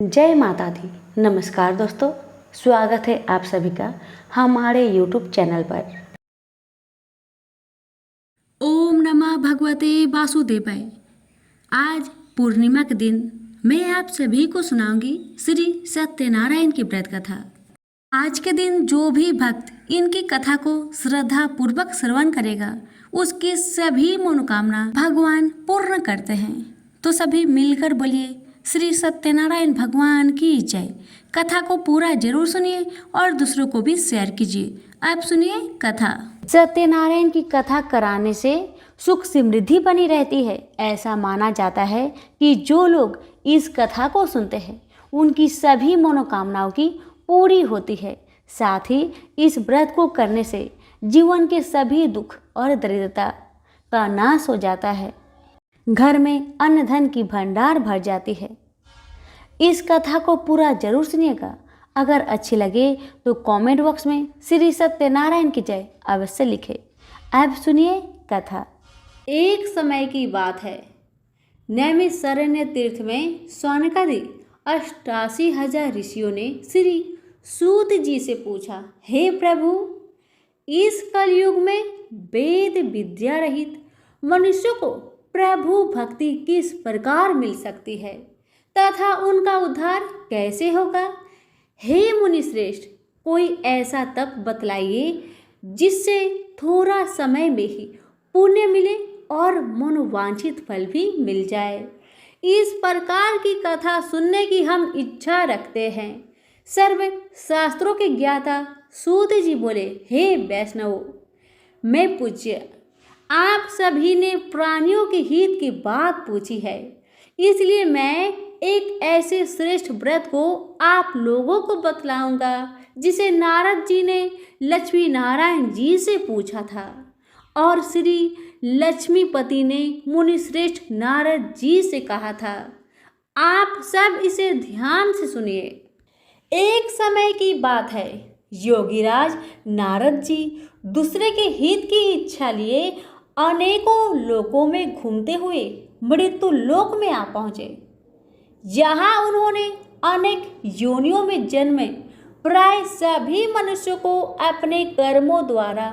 जय माता दी। नमस्कार दोस्तों, स्वागत है आप सभी का हमारे YouTube चैनल पर। ओम नमः भगवते वासुदेवाय। आज पूर्णिमा के दिन मैं आप सभी को सुनाऊंगी श्री सत्यनारायण की व्रत कथा। आज के दिन जो भी भक्त इनकी कथा को श्रद्धा पूर्वक श्रवण करेगा उसकी सभी मनोकामना भगवान पूर्ण करते हैं। तो सभी मिलकर बोलिए श्री सत्यनारायण भगवान की जय। कथा को पूरा जरूर सुनिए और दूसरों को भी शेयर कीजिए। आप सुनिए कथा। सत्यनारायण की कथा कराने से सुख समृद्धि बनी रहती है। ऐसा माना जाता है कि जो लोग इस कथा को सुनते हैं उनकी सभी मनोकामनाओं की पूरी होती है। साथ ही इस व्रत को करने से जीवन के सभी दुख और दरिद्रता का नाश हो जाता है। घर में अन्न धन की भंडार भर जाती है। इस कथा को पूरा जरूर सुनिएगा। अगर अच्छी लगे तो कमेंट बॉक्स में श्री सत्यनारायण की जय अवश्य लिखें। अब सुनिए कथा। एक समय की बात है। नैमिषारण्य तीर्थ में सौनकादि 88,000 ऋषियों ने श्री सूत जी से पूछा, हे प्रभु, इस कलयुग में वेद विद्या रहित मनुष्य को प्रभु भक्ति किस प्रकार मिल सकती है तथा उनका उद्धार कैसे होगा? हे मुनिश्रेष्ठ, कोई ऐसा तप बतलाइए जिससे थोड़ा समय में ही पुण्य मिले और मनोवांछित फल भी मिल जाए। इस प्रकार की कथा सुनने की हम इच्छा रखते हैं। सर्व शास्त्रों के ज्ञाता सूत जी बोले, हे वैष्णव, मैं पूज्य, आप सभी ने प्राणियों के हित की बात पूछी है, इसलिए मैं एक ऐसे श्रेष्ठ व्रत को आप लोगों को बतलाऊंगा जिसे नारद जी ने लक्ष्मी नारायण जी से पूछा था और श्री लक्ष्मीपति ने मुनिश्रेष्ठ नारद जी से कहा था। आप सब इसे ध्यान से सुनिए। एक समय की बात है, योगीराज नारद जी दूसरे के हित की इच्छा लिए अनेकों लोकों में घूमते हुए मृत्यु लोक में आ पहुँचे। यहाँ उन्होंने अनेक योनियों में जन्मे प्राय सभी मनुष्यों को अपने कर्मों द्वारा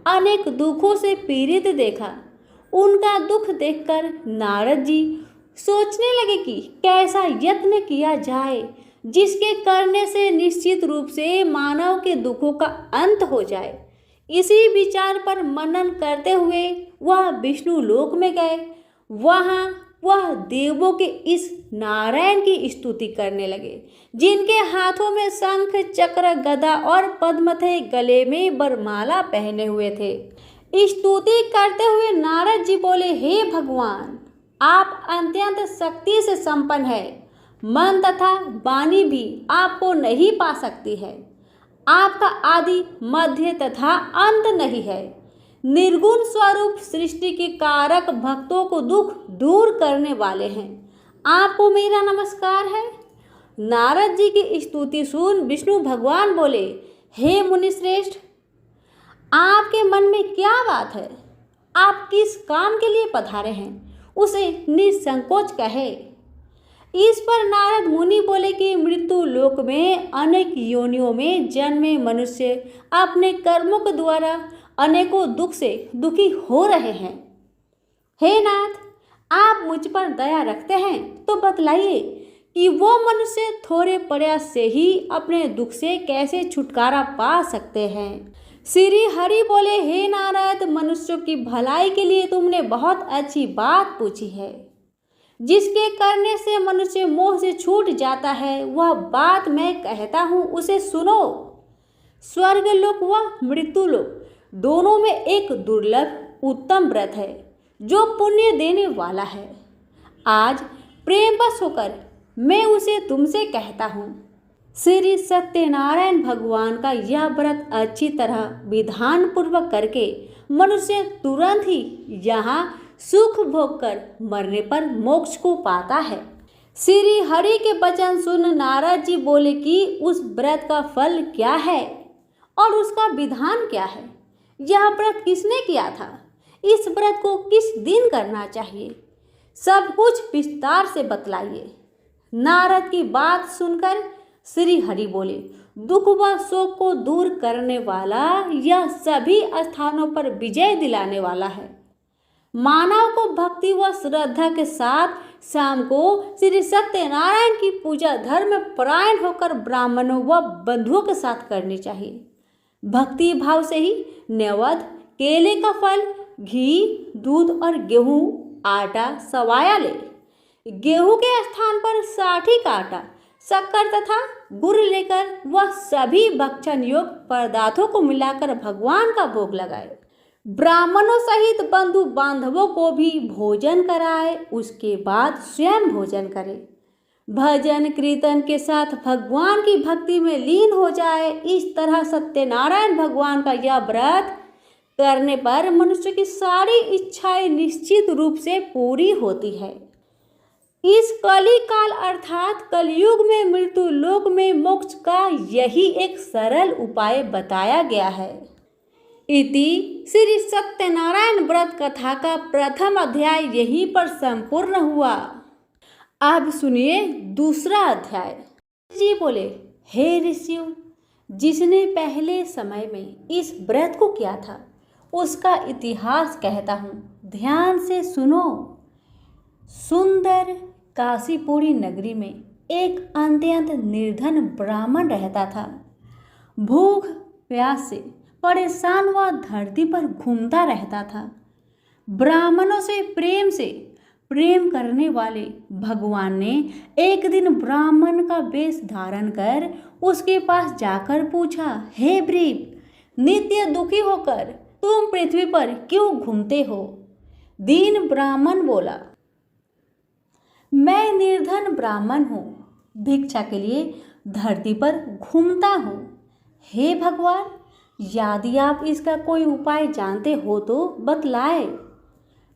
अनेक दुखों से पीड़ित देखा। उनका दुख देखकर नारद जी सोचने लगे कि कैसा यत्न किया जाए जिसके करने से निश्चित रूप से मानव के दुखों का अंत हो जाए। इसी विचार पर मनन करते हुए वह विष्णु लोक में गए। वहाँ वह देवों के इस नारायण की स्तुति करने लगे, जिनके हाथों में शंख चक्र गदा और पद्म थे, गले में वरमाला पहने हुए थे। स्तुति करते हुए नारद जी बोले, हे भगवान, आप अत्यंत शक्ति से संपन्न है। मन तथा वाणी भी आपको नहीं पा सकती है। आपका आदि मध्य तथा अंत नहीं है। निर्गुण स्वरूप सृष्टि के कारक भक्तों को दुख दूर करने वाले हैं। आपको मेरा नमस्कार है। नारद जी की स्तुति सुन विष्णु भगवान बोले, हे मुनिश्रेष्ठ, आपके मन में क्या बात है? आप किस काम के लिए पधारे हैं, उसे निसंकोच कहे। इस पर नारद मुनि बोले कि मृत्यु लोक में अनेक योनियों में जन्मे मनुष्य अपने कर्मों के द्वारा अनेकों दुख से दुखी हो रहे हैं। हे नाथ, आप मुझ पर दया रखते हैं तो बतलाइए कि वो मनुष्य थोड़े प्रयास से ही अपने दुख से कैसे छुटकारा पा सकते हैं। श्री हरि बोले, हे नारद, मनुष्यों की भलाई के लिए तुमने बहुत अच्छी बात पूछी है। जिसके करने से मनुष्य मोह से छूट जाता है, वह बात मैं कहता हूँ, उसे सुनो। स्वर्ग लोक व मृत्यु लोक दोनों में एक दुर्लभ उत्तम व्रत है जो पुण्य देने वाला है। आज प्रेमवश होकर मैं उसे तुमसे कहता हूँ। श्री सत्यनारायण भगवान का यह व्रत अच्छी तरह विधान पूर्वक करके मनुष्य तुरंत ही यहाँ सुख भोग कर मरने पर मोक्ष को पाता है। श्री हरि के वचन सुन नारद जी बोले कि उस व्रत का फल क्या है और उसका विधान क्या है। यह व्रत किसने किया था? इस व्रत को किस दिन करना चाहिए? सब कुछ विस्तार से बतलाइए। नारद की बात सुनकर श्री हरि बोले, दुख व शोक को दूर करने वाला यह सभी स्थानों पर विजय दिलाने वाला है। मानव को भक्ति व श्रद्धा के साथ शाम को श्री सत्यनारायण की पूजा धर्म परायण होकर ब्राह्मणों व बंधुओं के साथ करनी चाहिए। भक्ति भाव से ही नैवेद्य, केले का फल, घी, दूध और गेहूं, आटा सवाया ले। गेहूं के स्थान पर साठी का आटा, शक्कर तथा गुड़ लेकर वह सभी भक्षण योग्य पदार्थों को मिलाकर भगवान का भोग लगाए। ब्राह्मणों सहित बंधु बांधवों को भी भोजन कराए, उसके बाद स्वयं भोजन करे। भजन कीर्तन के साथ भगवान की भक्ति में लीन हो जाए। इस तरह सत्यनारायण भगवान का यह व्रत करने पर मनुष्य की सारी इच्छाएं निश्चित रूप से पूरी होती है। इस कली काल अर्थात कलयुग में मृत्यु लोक में मोक्ष का यही एक सरल उपाय बताया गया है। इति श्री सत्यनारायण व्रत कथा का प्रथम अध्याय यहीं पर संपूर्ण हुआ। अब सुनिए दूसरा अध्याय। जी बोले, हे ऋषियों, जिसने पहले समय में इस व्रत को किया था उसका इतिहास कहता हूँ, ध्यान से सुनो। सुंदर काशीपुरी नगरी में एक अत्यंत निर्धन ब्राह्मण रहता था। भूख प्यास से परेशान वह धरती पर घूमता रहता था। ब्राह्मणों से प्रेम करने वाले भगवान ने एक दिन ब्राह्मण का वेश धारण कर उसके पास जाकर पूछा, हे ब्रीप, नित्य दुखी होकर तुम पृथ्वी पर क्यों घूमते हो? दीन ब्राह्मण बोला, मैं निर्धन ब्राह्मण हूँ, भिक्षा के लिए धरती पर घूमता हूँ। हे भगवान, यदि आप इसका कोई उपाय जानते हो तो बतलाए।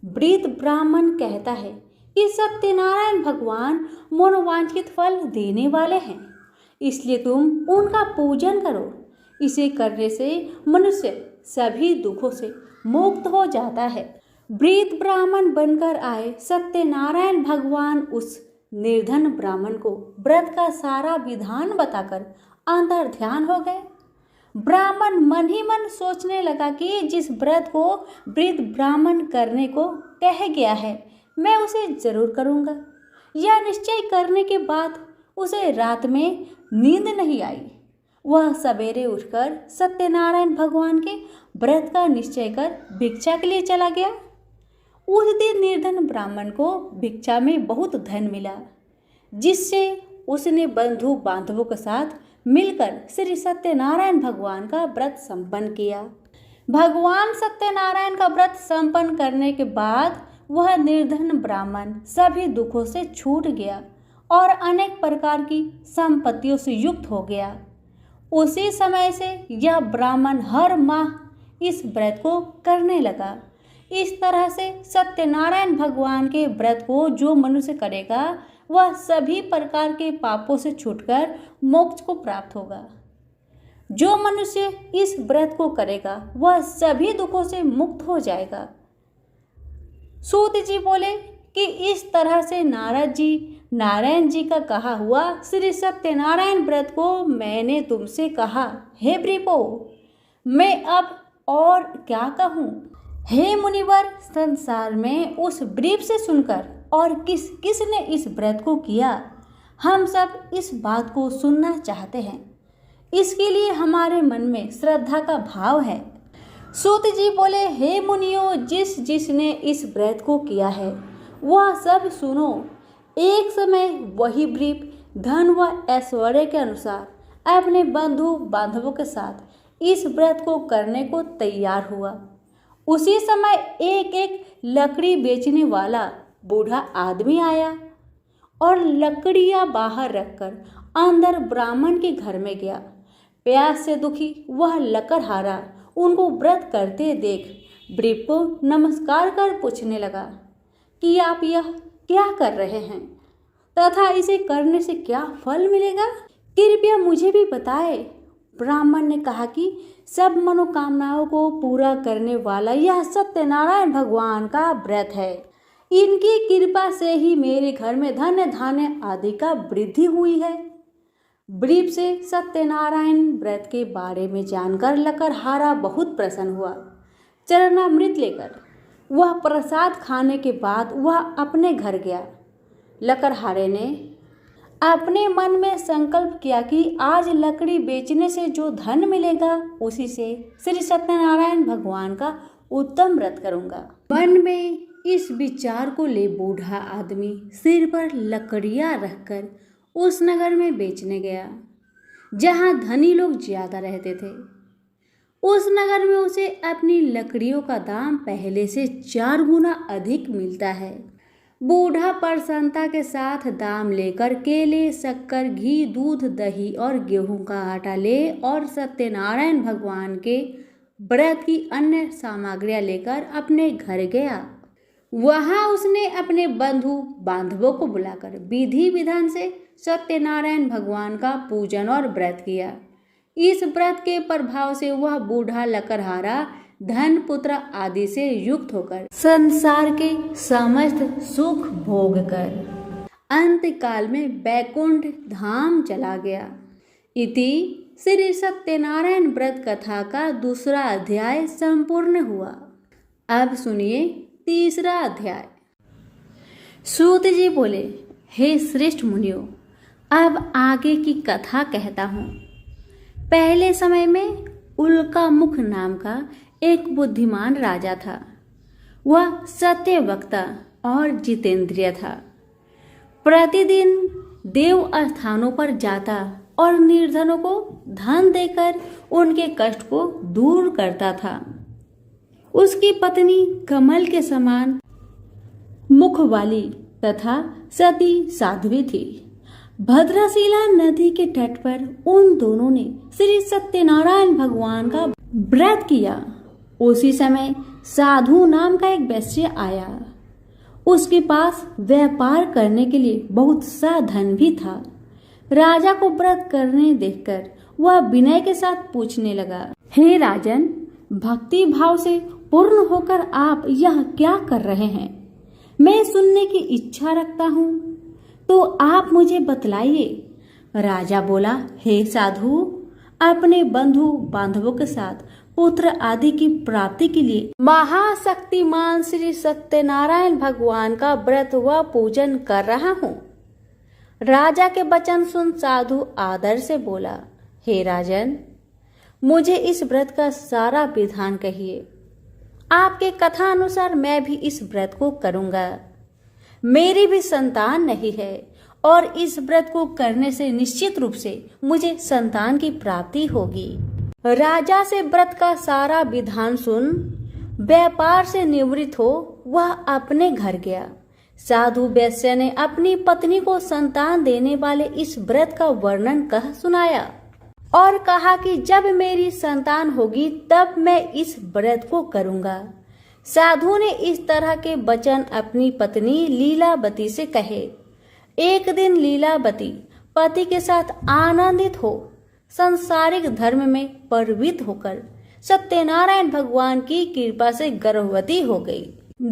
वृद्ध ब्राह्मण कहता है कि सत्यनारायण भगवान मनोवांछित फल देने वाले हैं, इसलिए तुम उनका पूजन करो। इसे करने से मनुष्य सभी दुखों से मुक्त हो जाता है। वृद्ध ब्राह्मण बनकर आए सत्यनारायण भगवान उस निर्धन ब्राह्मण को व्रत का सारा विधान बताकर अंतर ध्यान हो गए। ब्राह्मण मन ही मन सोचने लगा कि जिस व्रत को वृद्ध ब्राह्मण करने को कह गया है मैं उसे जरूर करूँगा। यह निश्चय करने के बाद उसे रात में नींद नहीं आई। वह सवेरे उठकर सत्यनारायण भगवान के व्रत का निश्चय कर भिक्षा के लिए चला गया। उस दिन निर्धन ब्राह्मण को भिक्षा में बहुत धन मिला, जिससे उसने बंधु बांधवों के साथ मिलकर श्री सत्यनारायण भगवान का व्रत संपन्न किया। भगवान सत्यनारायण का व्रत संपन्न करने के बाद वह निर्धन ब्राह्मण सभी दुखों से छूट गया और अनेक प्रकार की संपत्तियों से युक्त हो गया। उसी समय से यह ब्राह्मण हर माह इस व्रत को करने लगा। इस तरह से सत्यनारायण भगवान के व्रत को जो मनुष्य करेगा वह सभी प्रकार के पापों से छूटकर मोक्ष को प्राप्त होगा। जो मनुष्य इस व्रत को करेगा वह सभी दुखों से मुक्त हो जाएगा। सूत जी बोले कि इस तरह से नारायण जी का कहा हुआ श्री सत्यनारायण व्रत को मैंने तुमसे कहा। हे ब्रीपो, मैं अब और क्या कहूँ? हे मुनिवर, संसार में उस ब्रीप से सुनकर और किसने इस व्रत को किया, हम सब इस बात को सुनना चाहते हैं। इसके लिए हमारे मन में श्रद्धा का भाव है। सूत जी बोले, हे मुनियों, जिसने इस व्रत को किया है वह सब सुनो। एक समय वही ब्रीप धन व ऐश्वर्य के अनुसार अपने बंधु बांधवों के साथ इस व्रत को करने को तैयार हुआ। उसी समय एक लकड़ी बेचने वाला बूढ़ा आदमी आया और लकड़ियां बाहर रखकर अंदर ब्राह्मण के घर में गया। प्यास से दुखी वह लकड़हारा उनको व्रत करते देख ब्रीप को नमस्कार कर पूछने लगा कि आप यह क्या कर रहे हैं तथा इसे करने से क्या फल मिलेगा, कृपया मुझे भी बताए। ब्राह्मण ने कहा कि सब मनोकामनाओं को पूरा करने वाला यह सत्यनारायण भगवान का व्रत है। इनकी कृपा से ही मेरे घर में धन धान्य आदि का वृद्धि हुई है। ब्रीफ से सत्यनारायण व्रत के बारे में जानकर लकड़हारा बहुत प्रसन्न हुआ। चरणामृत लेकर वह प्रसाद खाने के बाद वह अपने घर गया। लकड़हारे ने अपने मन में संकल्प किया कि आज लकड़ी बेचने से जो धन मिलेगा उसी से श्री सत्यनारायण भगवान का उत्तम व्रत करूंगा। मन में इस विचार को ले बूढ़ा आदमी सिर पर लकड़ियां रखकर उस नगर में बेचने गया जहां धनी लोग ज्यादा रहते थे। उस नगर में उसे अपनी लकड़ियों का दाम पहले से 4 गुना अधिक मिलता है। बूढ़ा प्रसन्नता के साथ दाम लेकर केले, शक्कर, घी, दूध, दही और गेहूं का आटा ले और सत्यनारायण भगवान के व्रत की अन्य सामग्रियां लेकर अपने घर गया। वहां उसने अपने बंधु बांधवों को बुलाकर विधि विधान से सत्यनारायण भगवान का पूजन और व्रत किया। इस व्रत के प्रभाव से वह बूढ़ा लकड़हारा धन, पुत्र आदि से युक्त होकर संसार के समस्त सुख भोग कर अंत काल में वैकुंठ धाम चला गया। इति श्री सत्यनारायण व्रत कथा का दूसरा अध्याय संपूर्ण हुआ। अब सुनिए तीसरा अध्याय। सूत जी बोले, हे श्रेष्ठ मुनियों, अब आगे की कथा कहता हूँ। पहले समय में उल्कामुख नाम का एक बुद्धिमान राजा था। वह सत्य वक्ता और जितेंद्रिय था। प्रतिदिन देव स्थानों पर जाता और निर्धनों को धन देकर उनके कष्ट को दूर करता था। उसकी पत्नी कमल के समान मुख वाली तथा सती साध्वी थी। भद्रशिला नदी के तट पर उन दोनों ने श्री सत्यनारायण भगवान का व्रत किया। उसी समय साधु नाम का एक वैश्य आया। उसके पास व्यापार करने के लिए बहुत सा धन भी था। राजा को व्रत करने देखकर वह विनय के साथ पूछने लगा, हे राजन, भक्ति भाव से पूर्ण होकर आप यह क्या कर रहे हैं? मैं सुनने की इच्छा रखता हूँ, तो आप मुझे बतलाइए। राजा बोला, हे साधु, अपने बंधु बांधवों के साथ पुत्र आदि की प्राप्ति के लिए महाशक्तिमान श्री सत्यनारायण भगवान का व्रत व पूजन कर रहा हूँ। राजा के वचन सुन साधु आदर से बोला, हे राजन, मुझे इस व्रत का सारा विधान कहिए। आपके कथा अनुसार मैं भी इस व्रत को करूंगा। मेरी भी संतान नहीं है और इस व्रत को करने से निश्चित रूप से मुझे संतान की प्राप्ति होगी। राजा से व्रत का सारा विधान सुन व्यापार से निवृत्त हो वह अपने घर गया। साधु वैश्य ने अपनी पत्नी को संतान देने वाले इस व्रत का वर्णन कह सुनाया और कहा कि जब मेरी संतान होगी तब मैं इस व्रत को करूंगा। साधु ने इस तरह के वचन अपनी पत्नी लीलावती से कहे। एक दिन लीलावती पति के साथ आनंदित हो सांसारिक धर्म में प्रवृत्त होकर सत्यनारायण भगवान की कृपा से गर्भवती हो गई।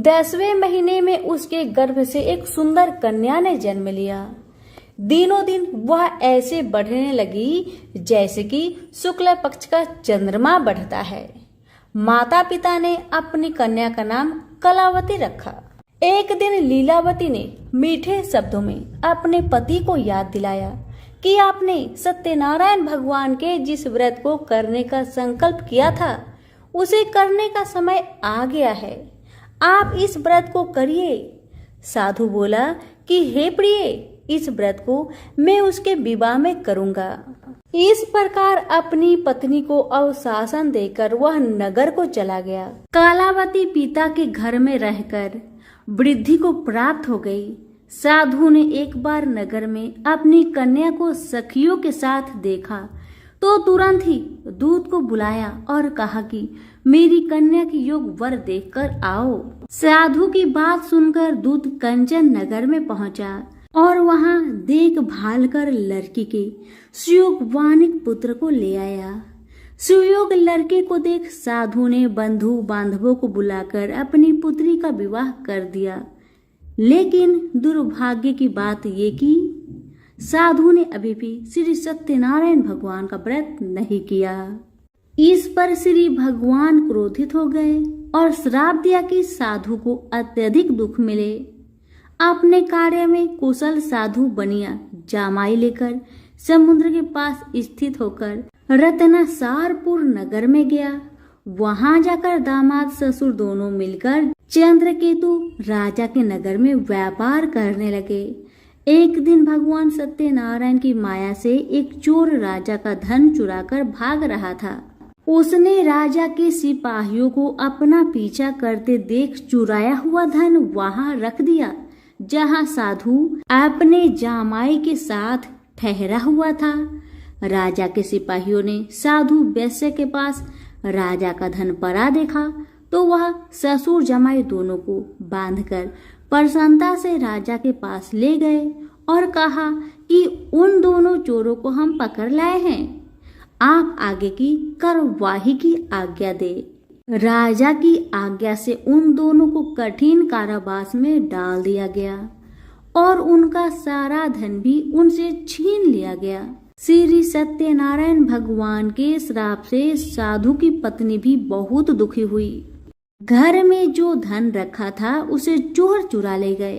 10वें महीने में उसके गर्भ से एक सुंदर कन्या ने जन्म लिया। दिनों दिन वह ऐसे बढ़ने लगी जैसे कि शुक्ल पक्ष का चंद्रमा बढ़ता है। माता पिता ने अपनी कन्या का नाम कलावती रखा। एक दिन लीलावती ने मीठे शब्दों में अपने पति को याद दिलाया कि आपने सत्यनारायण भगवान के जिस व्रत को करने का संकल्प किया था उसे करने का समय आ गया है। आप इस व्रत को करिए। साधु बोला कि हे प्रिय, इस व्रत को मैं उसके विवाह में करूंगा। इस प्रकार अपनी पत्नी को अवशासन देकर वह नगर को चला गया। कालावती पिता के घर में रहकर वृद्धि को प्राप्त हो गई। साधु ने एक बार नगर में अपनी कन्या को सखियों के साथ देखा तो तुरंत ही दूत को बुलाया और कहा कि मेरी कन्या की योग वर देखकर आओ। साधु की बात सुनकर दूत कंचन नगर में पहुंचा और वहां देखभाल कर लड़की के सुयोगवानिक पुत्र को ले आया। सुयोग लड़के को देख साधु ने बंधु बांधवों को बुलाकर अपनी पुत्री का विवाह कर दिया। लेकिन दुर्भाग्य की बात ये कि साधु ने अभी भी श्री सत्यनारायण भगवान का व्रत नहीं किया। इस पर श्री भगवान क्रोधित हो गए और श्राप दिया कि साधु को अत्यधिक दुख मिले। अपने कार्य में कुशल साधु बनिया जामाई लेकर समुद्र के पास स्थित होकर रत्नासारपुर नगर में गया। वहां जाकर दामाद ससुर दोनों मिलकर चंद्रकेतु राजा के नगर में व्यापार करने लगे। एक दिन भगवान सत्यनारायण की माया से एक चोर राजा का धन चुराकर भाग रहा था। उसने राजा के सिपाहियों को अपना पीछा करते देख चुराया हुआ धन वहां रख दिया जहां साधु अपने जामाई के साथ ठहरा हुआ था। राजा के सिपाहियों ने साधु वैश्य के पास राजा का धन पड़ा देखा तो वह ससुर जमाई दोनों को बांधकर प्रसन्नता से राजा के पास ले गए और कहा कि उन दोनों चोरों को हम पकड़ लाए हैं, आप आगे की कार्यवाही की आज्ञा दे। राजा की आज्ञा से उन दोनों को कठिन कारावास में डाल दिया गया और उनका सारा धन भी उनसे छीन लिया गया। श्री सत्यनारायण भगवान के श्राप से साधु की पत्नी भी बहुत दुखी हुई। घर में जो धन रखा था उसे चोर चुरा ले गए।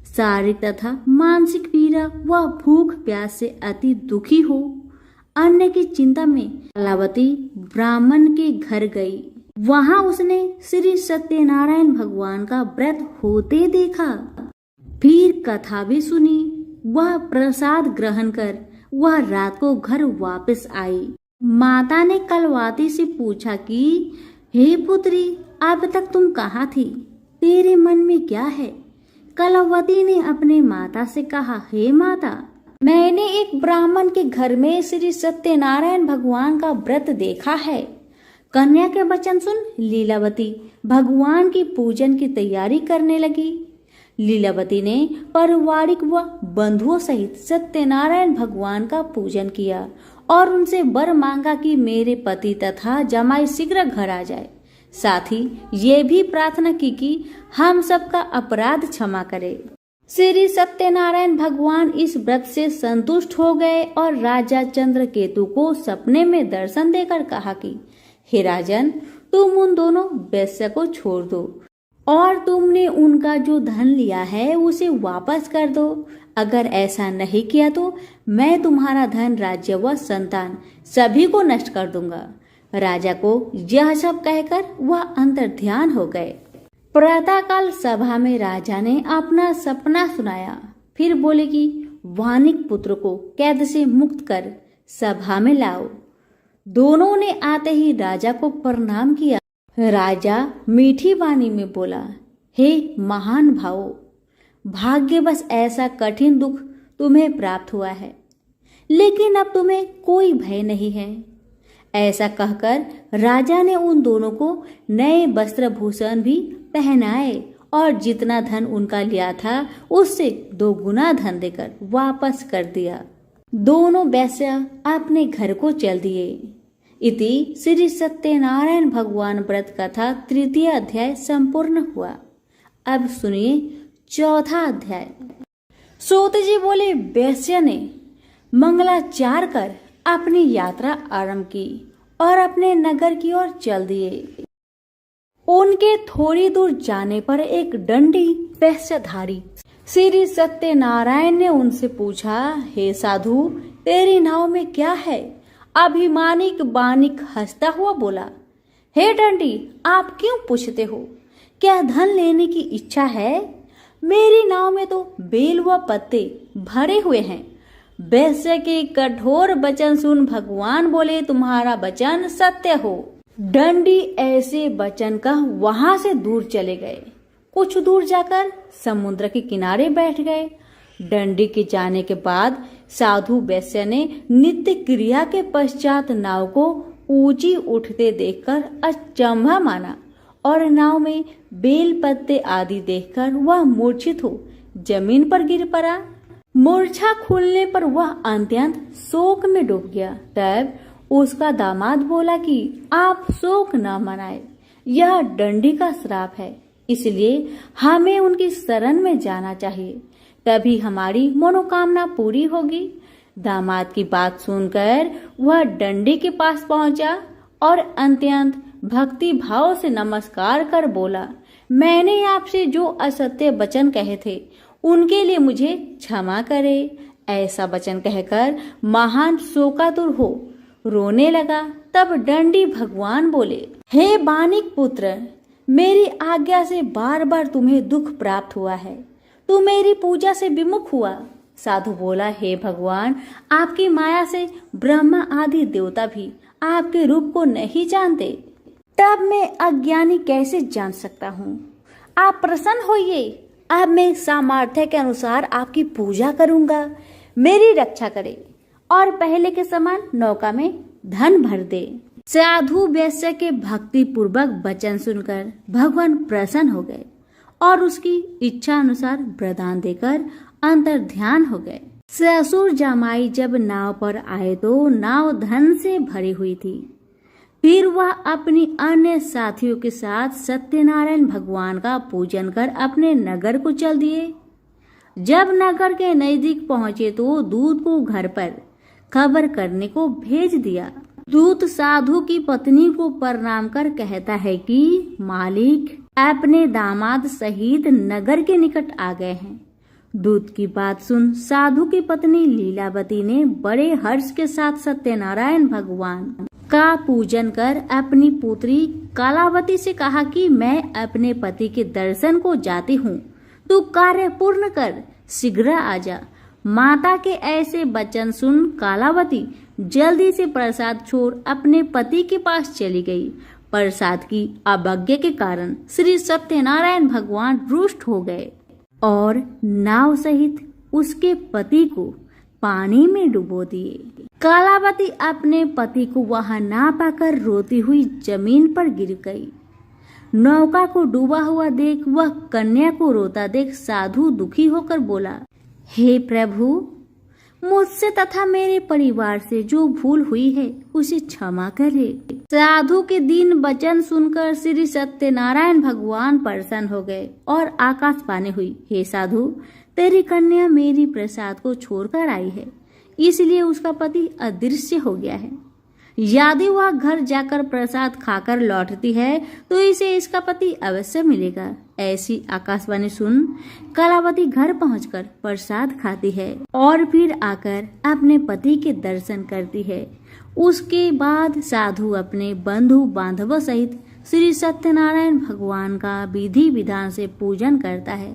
शारीरिक तथा मानसिक पीड़ा व भूख प्यास से अति दुखी हो अन्य की चिंता में कलावती ब्राह्मण के घर गई। वहां उसने श्री सत्यनारायण भगवान का व्रत होते देखा। फिर कथा भी सुनी। वह प्रसाद ग्रहण कर वह रात को घर वापस आई। माता ने कलवाती से पूछा कि हे पुत्री, अब तक तुम कहाँ थी? तेरे मन में क्या है? कलवती ने अपने माता से कहा, हे माता, मैंने एक ब्राह्मण के घर में श्री सत्यनारायण भगवान का व्रत देखा है। कन्या के वचन सुन लीलावती भगवान की पूजन की तैयारी करने लगी। लीलावती ने पारिवारिक व बंधुओं सहित सत्यनारायण भगवान का पूजन किया और उनसे वर मांगा कि मेरे पति तथा जमाई शीघ्र घर आ जाए। साथ ही ये भी प्रार्थना की कि हम सबका अपराध क्षमा करे। श्री सत्यनारायण भगवान इस व्रत से संतुष्ट हो गए और राजा चंद्रकेतु को सपने में दर्शन देकर कहा कि हे राजन, तुम उन दोनों वैश्य को छोड़ दो और तुमने उनका जो धन लिया है उसे वापस कर दो। अगर ऐसा नहीं किया तो मैं तुम्हारा धन, राज्य व संतान सभी को नष्ट कर दूंगा। राजा को यह सब कहकर वह अंतर्ध्यान हो गए। प्रातःकाल सभा में राजा ने अपना सपना सुनाया। फिर बोले कि वानिक पुत्र को कैद से मुक्त कर सभा में लाओ। दोनों ने आते ही राजा को प्रणाम किया। राजा मीठी वाणी में बोला, हे महान भावो, भाग्यवश ऐसा कठिन दुख तुम्हें प्राप्त हुआ है, लेकिन अब तुम्हें कोई भय नहीं है। ऐसा कहकर राजा ने उन दोनों को नए वस्त्र भूषण भी पहनाए और जितना धन उनका लिया था उससे 2 गुना धन देकर वापस कर दिया। दोनों वैश्य अपने घर को चल दिए। इति श्री सत्यनारायण भगवान व्रत कथा 3 अध्याय संपूर्ण हुआ। अब सुनिए 4 अध्याय। सूत जी बोले, वैश्य ने मंगलाचार कर अपनी यात्रा आरंभ की और अपने नगर की ओर चल दिए। उनके थोड़ी दूर जाने पर एक दंडी वैश्यधारी श्री सत्यनारायण ने उनसे पूछा, हे साधु, तेरी नाव में क्या है? अभिमानिक बानिक हंसता हुआ बोला, हे दंडी, आप क्यों पूछते हो? क्या धन लेने की इच्छा है? मेरी नाव में तो बेल व पत्ते भरे हुए हैं। वैश्य के कठोर वचन सुन भगवान बोले, तुम्हारा वचन सत्य हो। दंडी ऐसे वचन कह वहां से दूर चले गए। कुछ दूर जाकर समुद्र के किनारे बैठ गए। दंडी के जाने के बाद साधु वैश्य ने नित्य क्रिया के पश्चात नाव को ऊंची उठते देखकर अचंभा माना और नाव में बेल पत्ते आदि देखकर वह मूर्छित हो जमीन पर गिर पड़ा। मूर्छा खुलने पर वह अत्यंत शोक में डूब गया। तब उसका दामाद बोला कि आप शोक न मनाए, यह दंडी का श्राप है। इसलिए हमें उनकी शरण में जाना चाहिए, तभी हमारी मनोकामना पूरी होगी। दामाद की बात सुनकर वह डंडी के पास पहुंचा और अत्यंत भक्ति भाव से नमस्कार कर बोला, मैंने आपसे जो असत्य वचन कहे थे उनके लिए मुझे क्षमा करे। ऐसा वचन कहकर महान शोकातुर हो रोने लगा। तब डंडी भगवान बोले, हे बानिक पुत्र, मेरी आज्ञा से बार बार तुम्हें दुख प्राप्त हुआ है, तू मेरी पूजा से विमुख हुआ। साधु बोला, हे भगवान, आपकी माया से ब्रह्मा आदि देवता भी आपके रूप को नहीं जानते, तब मैं अज्ञानी कैसे जान सकता हूँ। आप प्रसन्न होइए, अब मैं सामर्थ्य के अनुसार आपकी पूजा करूंगा। मेरी रक्षा करे और पहले के समान नौका में धन भर दे। साधु वैश्य के भक्ति पूर्वक वचन सुनकर भगवान प्रसन्न हो गए और उसकी इच्छा अनुसार वरदान देकर अंतर ध्यान हो गए। ससुर जमाई जब नाव पर आए तो नाव धन से भरी हुई थी। फिर वह अपनी अन्य साथियों के साथ सत्यनारायण भगवान का पूजन कर अपने नगर को चल दिए। जब नगर के नजदीक पहुंचे तो दूत को घर पर खबर करने को भेज दिया। दूत साधु की पत्नी को प्रणाम कर कहता है कि मालिक अपने दामाद सहित नगर के निकट आ गए हैं। दूत की बात सुन साधु की पत्नी लीलावती ने बड़े हर्ष के साथ सत्यनारायण भगवान का पूजन कर अपनी पुत्री कालावती से कहा कि मैं अपने पति के दर्शन को जाती हूँ, तू कार्य पूर्ण कर, शीघ्र आ जा। माता के ऐसे वचन सुन कालावती जल्दी से प्रसाद छोड़ अपने पति के पास चली गई। प्रसाद की अवज्ञा के कारण श्री सत्यनारायण भगवान रुष्ट हो गए और नाव सहित उसके पति को पानी में डुबो दिए। कालावती अपने पति को वहां ना पाकर रोती हुई जमीन पर गिर गई। नौका को डूबा हुआ देख वह कन्या को रोता देख साधु दुखी होकर बोला, हे प्रभु, मुझसे तथा मेरे परिवार से जो भूल हुई है उसे क्षमा करे। साधु के दीन वचन सुनकर श्री सत्यनारायण भगवान प्रसन्न हो गए और आकाशवाणी हुई, हे साधु, तेरी कन्या मेरी प्रसाद को छोड़कर आई है, इसलिए उसका पति अदृश्य हो गया है। यदि वह घर जाकर प्रसाद खाकर लौटती है तो इसे इसका पति अवश्य मिलेगा। ऐसी आकाशवाणी सुन कलावती घर पहुंचकर प्रसाद खाती है और फिर आकर अपने पति के दर्शन करती है। उसके बाद साधु अपने बंधु बांधवों सहित श्री सत्यनारायण भगवान का विधि विधान से पूजन करता है।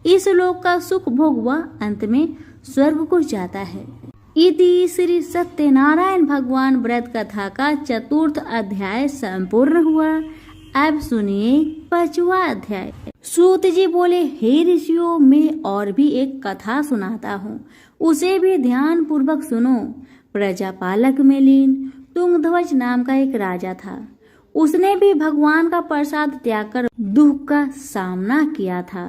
इस लोक का सुख भोग वह अंत में स्वर्ग को जाता है। इति श्री सत्यनारायण भगवान व्रत कथा का 4th अध्याय संपूर्ण हुआ। अब सुनिए 5वां अध्याय। सूत जी बोले, हे ऋषियों, मैं और भी एक कथा सुनाता हूँ, उसे भी ध्यान पूर्वक सुनो। प्रजापालक में लीन तुंगध्वज नाम का एक राजा था। उसने भी भगवान का प्रसाद त्याग कर दुख का सामना किया था।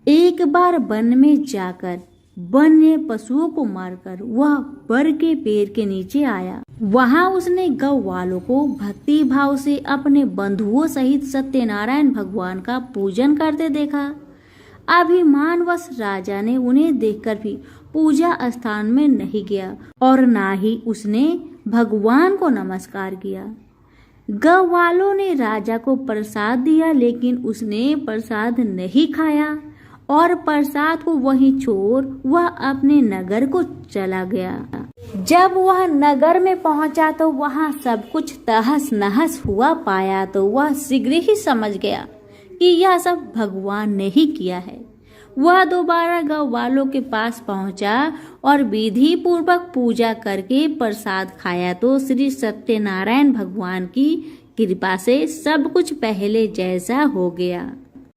एक बार वन में जाकर वन्य पशुओं को मारकर वह बर के पेड़ के नीचे आया। वहां उसने गौ वालों को भक्ति भाव से अपने बंधुओं सहित सत्यनारायण भगवान का पूजन करते देखा। अभिमानवश राजा ने उन्हें देखकर भी पूजा स्थान में नहीं गया और ना ही उसने भगवान को नमस्कार किया। गौ वालों ने राजा को प्रसाद दिया, लेकिन उसने प्रसाद नहीं खाया और प्रसाद को वहीं छोड़ वह अपने नगर को चला गया। जब वह नगर में पहुंचा तो वहां सब कुछ तहस नहस हुआ पाया तो वह शीघ्र ही समझ गया कि यह सब भगवान ने ही किया है। वह दोबारा गौ वालों के पास पहुंचा और विधि पूर्वक पूजा करके प्रसाद खाया तो श्री सत्यनारायण भगवान की कृपा से सब कुछ पहले जैसा हो गया।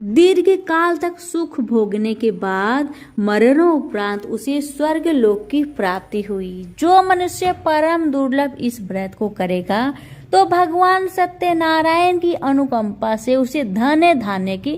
दीर्घ काल तक सुख भोगने के बाद मरणोपरांत उसे स्वर्ग लोक की प्राप्ति हुई। जो मनुष्य परम दुर्लभ इस व्रत को करेगा तो भगवान सत्यनारायण की अनुकंपा से उसे धन धान्य की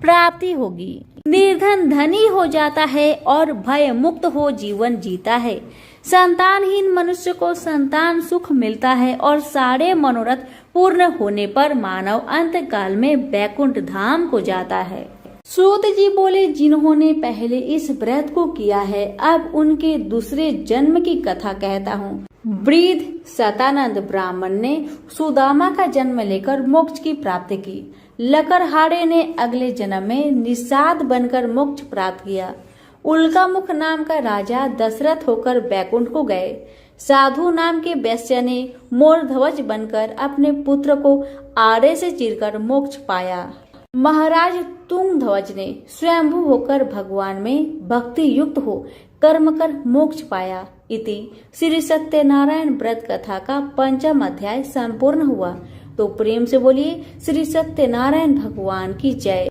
प्राप्ति होगी। निर्धन धनी हो जाता है और भय मुक्त हो जीवन जीता है। संतानहीन मनुष्य को संतान सुख मिलता है और सारे मनोरथ पूर्ण होने पर मानव अंत काल में वैकुंठ धाम को जाता है। सूत जी बोले, जिन्होंने पहले इस व्रत को किया है, अब उनके दूसरे जन्म की कथा कहता हूँ। वृद्ध सतानंद ब्राह्मण ने सुदामा का जन्म लेकर मोक्ष की प्राप्ति की। लकड़हारे ने अगले जन्म में निषाद बनकर मोक्ष प्राप्त किया। उल्कामुख नाम का राजा दशरथ होकर वैकुंठ को गए। साधु नाम के वैश्य ने मोरध्वज बनकर अपने पुत्र को आरे से चीरकर मोक्ष पाया। महाराज तुंगध्वज ने स्वयंभू होकर भगवान में भक्ति युक्त हो कर्म कर मोक्ष पाया। इति श्री सत्यनारायण व्रत कथा का 5वां अध्याय संपूर्ण हुआ। तो प्रेम से बोलिए श्री सत्यनारायण भगवान की जय।